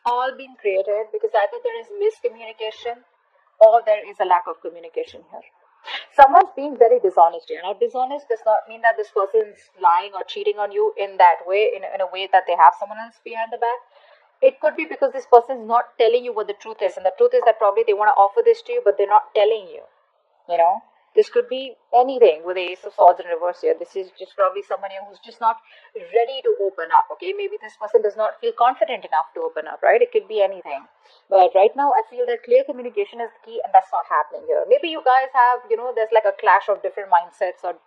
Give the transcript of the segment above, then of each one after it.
all being created because either there is miscommunication or there is a lack of communication here. Someone's being very dishonest here. Now, dishonest does not mean that this person's lying or cheating on you in that way, in a way that they have someone else behind the back. It could be because this person is not telling you what the truth is, and the truth is that probably they want to offer this to you, but they're not telling you. You know, this could be anything with the Ace of Swords in reverse here. This is just probably someone here who's just not ready to open up. Okay, maybe this person does not feel confident enough to open up. Right? It could be anything. But right now, I feel that clear communication is the key, and that's not happening here. Maybe you guys have, there's like a clash of different mindsets or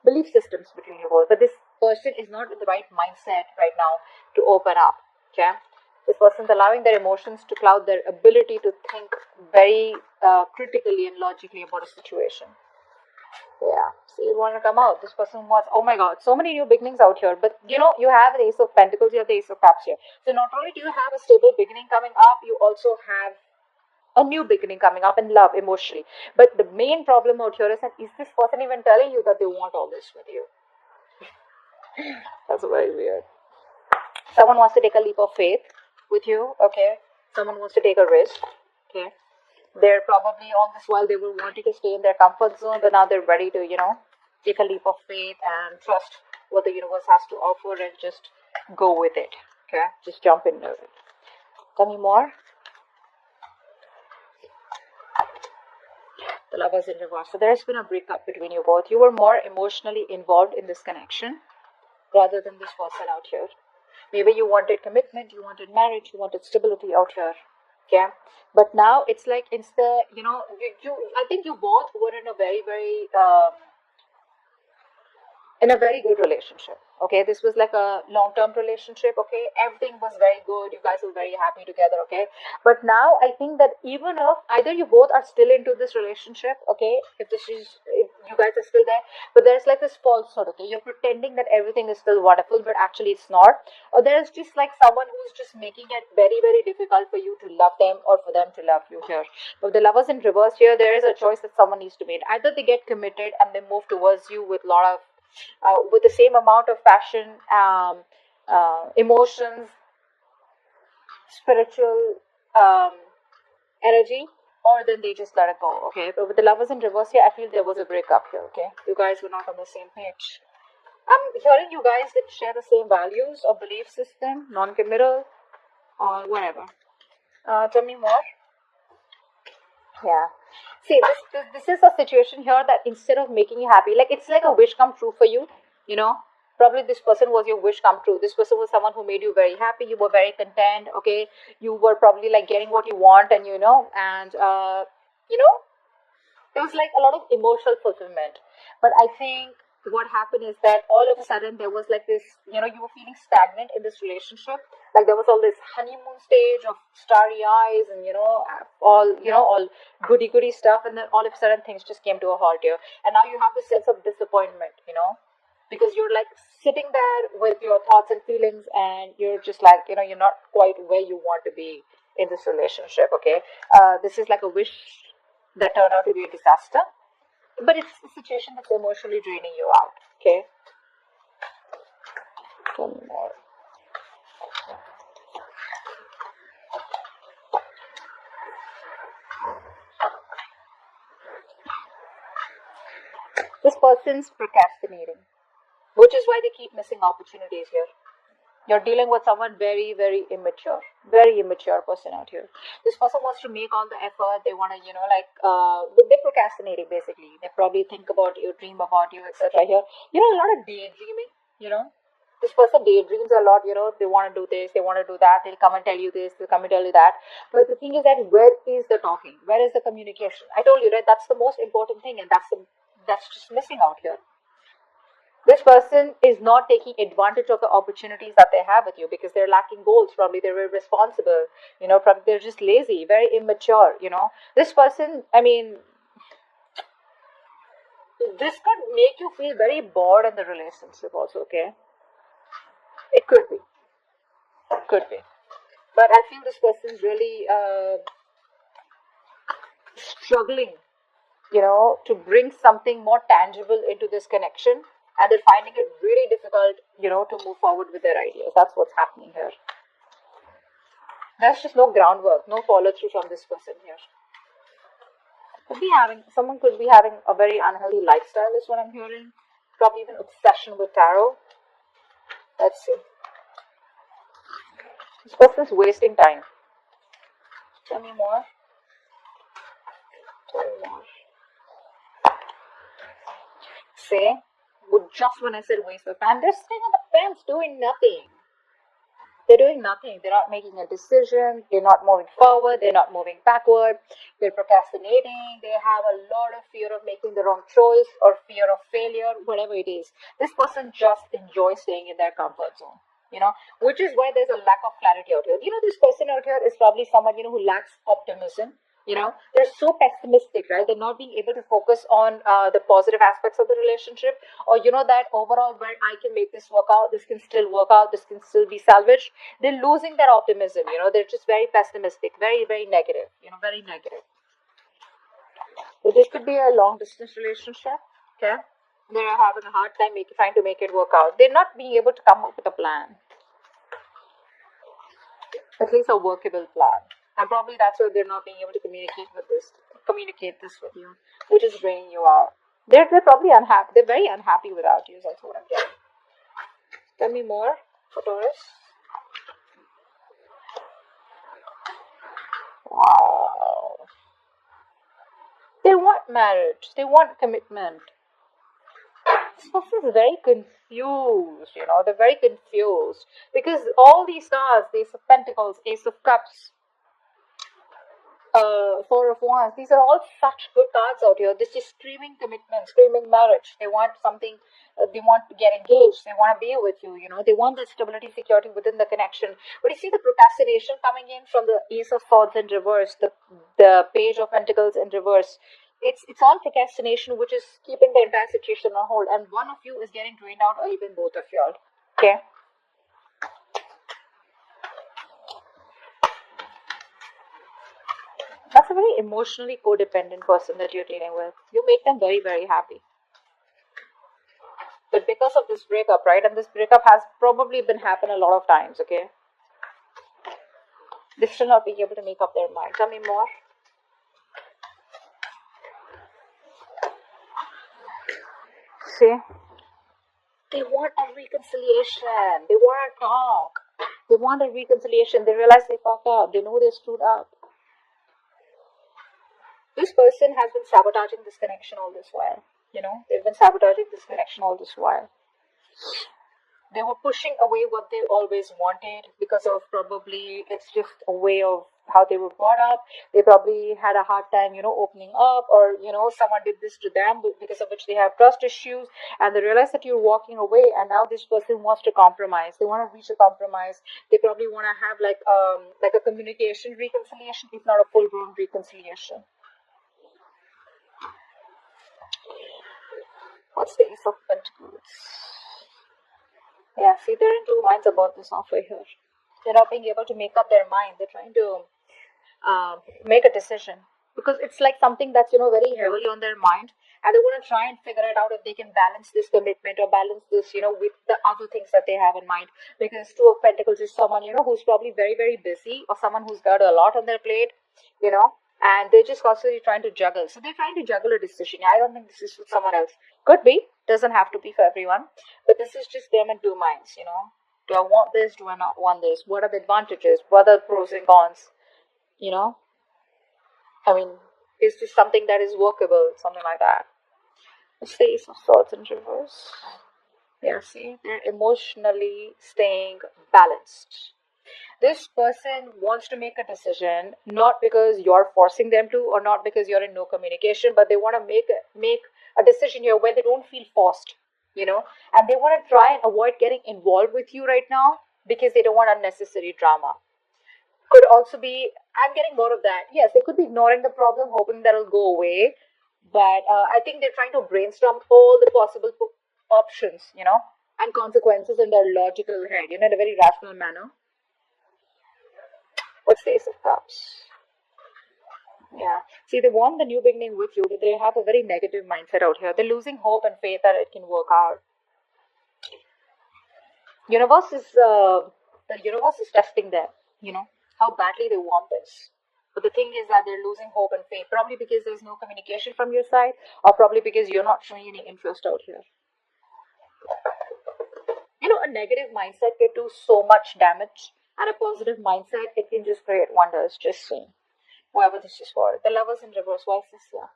belief systems between you both. But this person is not in the right mindset right now to open up. Okay. This person's allowing their emotions to cloud their ability to think very critically and logically about a situation. Yeah, so you want to come out. This person wants, oh my god, so many new beginnings out here. But you have the Ace of Pentacles, you have the Ace of Cups here. So not only do you have a stable beginning coming up, you also have a new beginning coming up in love emotionally. But the main problem out here is that is this person even telling you that they want all this with you? That's very weird. Someone wants to take a leap of faith with you, okay? Someone wants to take a risk, okay? They're probably all this while they were wanting to stay in their comfort zone, but now they're ready to, take a leap of faith and trust what the universe has to offer and just go with it, okay? Just jump into it. Tell me more. The Lovers in reverse. So there's been a breakup between you both. You were more emotionally involved in this connection rather than this person out here. Maybe you wanted commitment, you wanted marriage, you wanted stability out here. Okay, but now it's like instead, I think you both were in a very, very in a very good relationship. Okay, this was like a long-term relationship. Okay, everything was very good, you guys were very happy together. Okay, but now I think that even if either you both are still into this relationship, okay, if you guys are still there, but there's like this falsehood. Okay, you're pretending that everything is still wonderful, but actually it's not. Or there's just like someone who's just making it very, very difficult for you to love them or for them to love you here. But the Lovers in reverse here, there is a choice that someone needs to make. Either they get committed and they move towards you with a lot of with the same amount of passion, emotions, spiritual energy, or then they just let it go. Okay, but with the Lovers in reverse here, I feel there was a breakup here. Okay, you guys were not on the same page. I'm hearing you guys that share the same values or belief system, non-committal, or whatever. Tell me more. Yeah. See, this is a situation here that instead of making you happy, like it's like a wish come true for you, Probably this person was your wish come true. This person was someone who made you very happy. You were very content, okay? You were probably like getting what you want, and you know, it was like a lot of emotional fulfillment. But I think what happened is that all of a sudden there was like this, you were feeling stagnant in this relationship. Like there was all this honeymoon stage of starry eyes and all goody goody stuff, and then all of a sudden things just came to a halt here. And now you have this sense of disappointment, because you're like sitting there with your thoughts and feelings, and you're just like, you're not quite where you want to be in this relationship. Okay, this is like a wish that turned out to be a disaster, but it's a situation that's emotionally draining you out. Okay, one more. This person's procrastinating, which is why they keep missing opportunities here. You're dealing with someone very, very immature person out here. This person wants to make all the effort. They want to, they're procrastinating basically. They probably think about you, dream about you, etc. Here, a lot of daydreaming. This person daydreams a lot. They want to do this, they want to do that. They'll come and tell you this, they'll come and tell you that. But the thing is that where is the talking? Where is the communication? I told you, right? That's the most important thing, and that's just missing out here. This person is not taking advantage of the opportunities that they have with you because they're lacking goals. Probably they're irresponsible, probably they're just lazy, very immature. This person, I mean, this could make you feel very bored in the relationship also. Okay, it could be, but I feel this person's really struggling, to bring something more tangible into this connection, and they're finding it really difficult, to move forward with their ideas. That's what's happening here. There's just no groundwork, no follow through from this person here. Someone could be having a very unhealthy lifestyle, is what I'm hearing. Probably even obsession with tarot. Let's see. This person's wasting time. Tell me more. See, just when I said waste of time, they're sitting on the fence doing nothing. They're doing nothing. They're not making a decision. They're not moving forward. They're not moving backward. They're procrastinating. They have a lot of fear of making the wrong choice or fear of failure, whatever it is. This person just enjoys staying in their comfort zone, which is why there's a lack of clarity out here. This person out here is probably someone, who lacks optimism. They're so pessimistic, right? They're not being able to focus on the positive aspects of the relationship, or that overall, where I can make this work out, this can still work out, this can still be salvaged. They're losing their optimism. They're just very pessimistic, very, very negative. Very negative. So this could be a long distance relationship. Okay, they're having a hard time trying to make it work out. They're not being able to come up with a plan, at least a workable plan. And probably that's why they're not being able to communicate this with you, which is draining you out. They're probably unhappy. They're very unhappy without you. That's what I'm getting. Tell me more for Taurus. Wow. They want marriage. They want commitment. This person is very confused. They're very confused because all these cards, Ace of Pentacles, Ace of Cups, Four of Wands, these are all such good cards out here. This is screaming commitment, screaming marriage. They want something, they want to get engaged, they want to be with you, they want that stability, security within the connection. But you see the procrastination coming in from the Ace of Swords in reverse, the Page of Pentacles in reverse. It's all procrastination, which is keeping the entire situation on hold, and one of you is getting drained out, or even both of y'all. Okay. That's a very emotionally codependent person that you're dealing with. You make them very, very happy. But because of this breakup, right, and this breakup has probably been happened a lot of times, okay? They still not being able to make up their mind. Tell me more. See? They want a reconciliation. They want to talk. They want a reconciliation. They realize they fucked up. They know they screwed up. This person has been sabotaging this connection all this while. They've been sabotaging this connection all this while. They were pushing away what they always wanted because of probably it's just a way of how they were brought up. They probably had a hard time, opening up, or, someone did this to them because of which they have trust issues, and they realize that you're walking away, and now this person wants to compromise. They want to reach a compromise. They probably want to have like a communication reconciliation, if not a full-blown reconciliation. What's the Ace of Pentacles? Yeah, see, they're in two minds about this offer here. They're not being able to make up their mind. They're trying to make a decision because it's like something that's, very heavily on their mind, and they want to try and figure it out if they can balance this commitment or balance this, with the other things that they have in mind. Because Two of Pentacles is someone, who's probably very, very busy, or someone who's got a lot on their plate, and they're just constantly trying to juggle. So they're trying to juggle a decision. I don't think this is for someone else. Could be. Doesn't have to be for everyone. But this is just them in two minds, Do I want this? Do I not want this? What are the advantages? What are the pros and cons? I mean, is this something that is workable? Something like that. It's the Ace of Swords in reverse. Yeah, see? They're emotionally staying balanced. This person wants to make a decision, not because you're forcing them to, or not because you're in no communication, but they want to make a decision here where they don't feel forced, and they want to try and avoid getting involved with you right now because they don't want unnecessary drama. Could also be, I'm getting more of that. Yes, they could be ignoring the problem, hoping that it'll go away, but I think they're trying to brainstorm all the possible options, and consequences in their logical head, in a very rational manner. What's the Ace of Cups? Yeah. See, they want the new beginning with you, but they have a very negative mindset out here. They're losing hope and faith that it can work out. The universe is testing them, how badly they want this. But the thing is that they're losing hope and faith, probably because there's no communication from your side, or probably because you're not showing any interest out here. A negative mindset can do so much damage, and a positive mindset, it can just create wonders. Just saying. Whoever this is for. The lovers in reverse. Why is this here?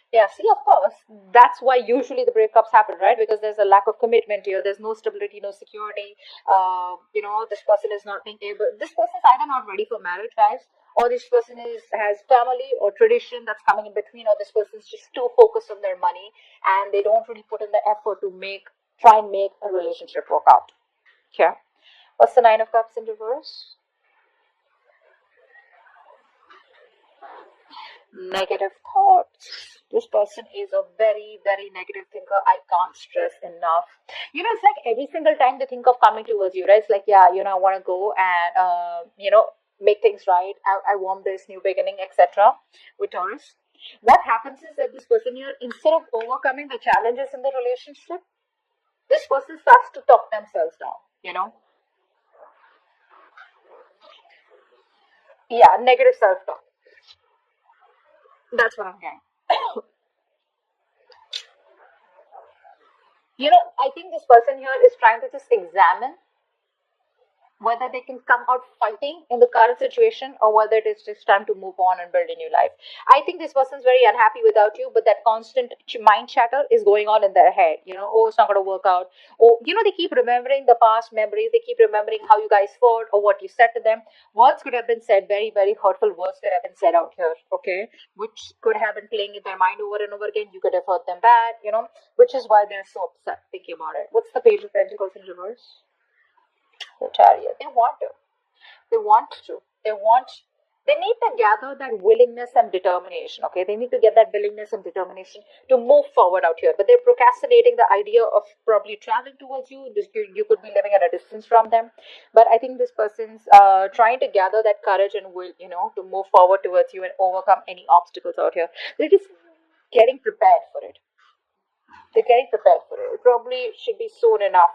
Yeah, see, of course, that's why usually the breakups happen, right? Because there's a lack of commitment here. There's no stability, no security. This person is not being able. This person is either not ready for marriage, guys, or this person has family or tradition that's coming in between, or this person is just too focused on their money and they don't really put in the effort to try and make a relationship work out. Okay. What's the Nine of Cups in reverse? Negative thoughts. This person is a very, very negative thinker. I can't stress enough. It's like every single time they think of coming towards you, right? It's like, yeah, I want to go and, make things right. I want this new beginning, etc. With Taurus. What happens is that this person here, instead of overcoming the challenges in the relationship, this person starts to talk themselves down. Yeah, negative self talk. That's what I'm getting. I think this person here is trying to just examine whether they can come out fighting in the current situation or whether it is just time to move on and build a new life. I think this person's very unhappy without you, but that constant mind chatter is going on in their head. Oh, it's not going to work out. Oh, they keep remembering the past memories. They keep remembering how you guys fought or what you said to them. Words could have been said, very, very hurtful words could have been said out here, okay? Which could have been playing in their mind over and over again. You could have hurt them bad, which is why they're so upset thinking about it. What's the Page of Pentacles in reverse? The Chariot. They want to. They want to. They need to gather that willingness and determination. Okay, they need to get that willingness and determination to move forward out here. But they're procrastinating the idea of probably traveling towards you. You could be living at a distance from them. But I think this person's trying to gather that courage and will, to move forward towards you and overcome any obstacles out here. They're just getting prepared for it. They're getting prepared for it. It probably should be soon enough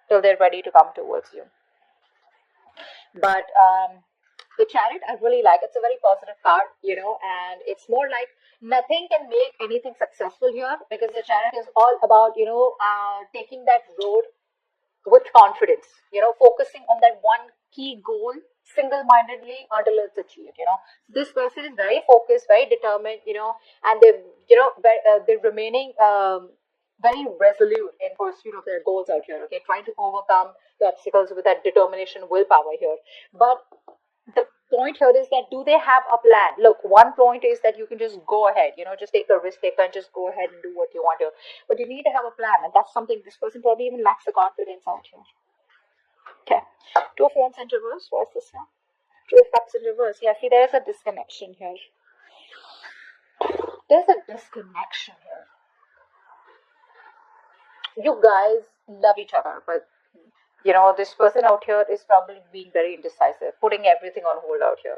till they're ready to come towards you. But the Chariot, I really like. It's a very positive card, and it's more like nothing can make anything successful here, because the Chariot is all about, taking that road with confidence, focusing on that one key goal single-mindedly until it's achieved. This person is very focused, very determined, and they're remaining very resolute in pursuit of their goals out here, okay, trying to overcome the obstacles with that determination, willpower here. But the point here is that, do they have a plan? Look, one point is that you can just go ahead, just take a risk taker and just go ahead and do what you want to. But you need to have a plan, and that's something this person probably even lacks the confidence out here. Okay. Two of Wands in reverse. What's this now? Two of Cups in reverse. Yeah, see, there's a disconnection here. There's a disconnection here. You guys love each other, but this person out here is probably being very indecisive, putting everything on hold out here,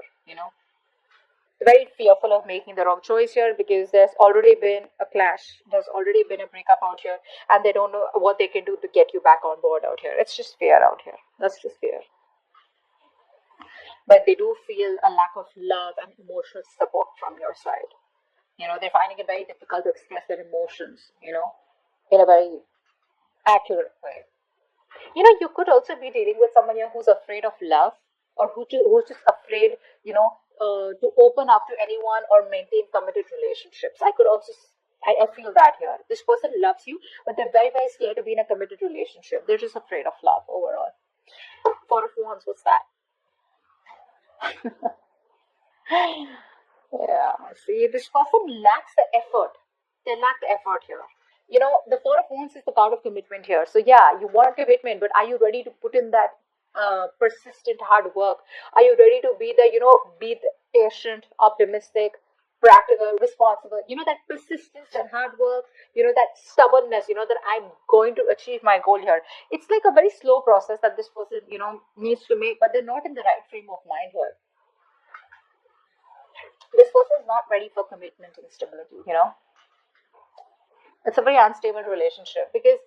very fearful of making the wrong choice here, because there's already been a clash, there's already been a breakup out here, and they don't know what they can do to get you back on board out here. It's just fear out here. That's just fear. But they do feel a lack of love and emotional support from your side. They're finding it very difficult to express their emotions, in a very accurate way. You could also be dealing with someone here who's afraid of love, or who's just afraid, to open up to anyone or maintain committed relationships. I feel that here. This person loves you, but they're very, very scared to be in a committed relationship. They're just afraid of love overall. Four of Wands, what's that? Yeah, see, this person lacks the effort. They lack the effort here. The Four of Wands is the card of commitment here. So yeah, you want commitment, but are you ready to put in that persistent hard work? Are you ready to be the patient, optimistic, practical, responsible? That persistence and hard work, that stubbornness, that I'm going to achieve my goal here. It's like a very slow process that this person, needs to make, but they're not in the right frame of mind here. This person is not ready for commitment and stability. It's a very unstable relationship, because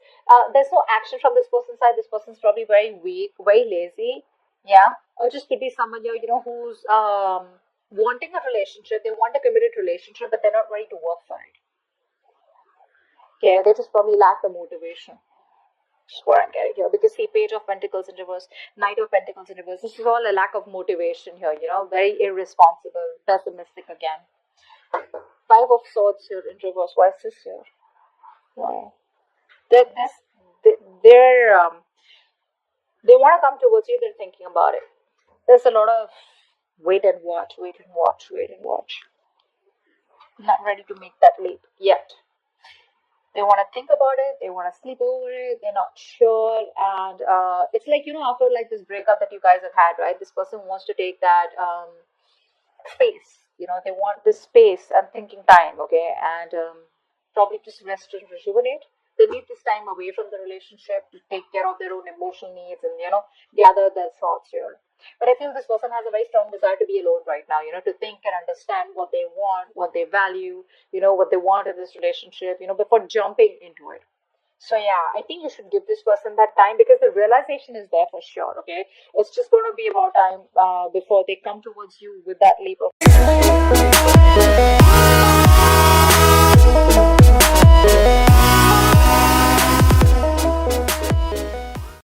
there's no action from this person's side. This person's probably very weak, very lazy, Yeah, or just could be someone here, who's wanting a relationship. They want a committed relationship, but they're not ready to work for it. Okay, they just probably lack the motivation. That's what I'm getting here. Because see, Page of Pentacles in reverse, Knight of Pentacles in reverse. This is all a lack of motivation here. Very irresponsible, pessimistic again. Five of Swords here in reverse. Why is this here? Why? They're they want to come towards you. They're thinking about it. There's a lot of wait and watch, wait and watch, wait and watch. Not ready to make that leap yet. They want to think about it. They want to sleep over it. They're not sure, and it's like after like this breakup that you guys have had, right? This person wants to take that space. They want this space and thinking time, okay, and probably just rest and rejuvenate. They need this time away from the relationship to take care of their own emotional needs and gather their thoughts here. But I feel this person has a very strong desire to be alone right now, to think and understand what they want, what they value, what they want in this relationship, before jumping into it. So yeah, I think you should give this person that time because the realization is there for sure. Okay, it's just going to be about time before they come towards you with that leap of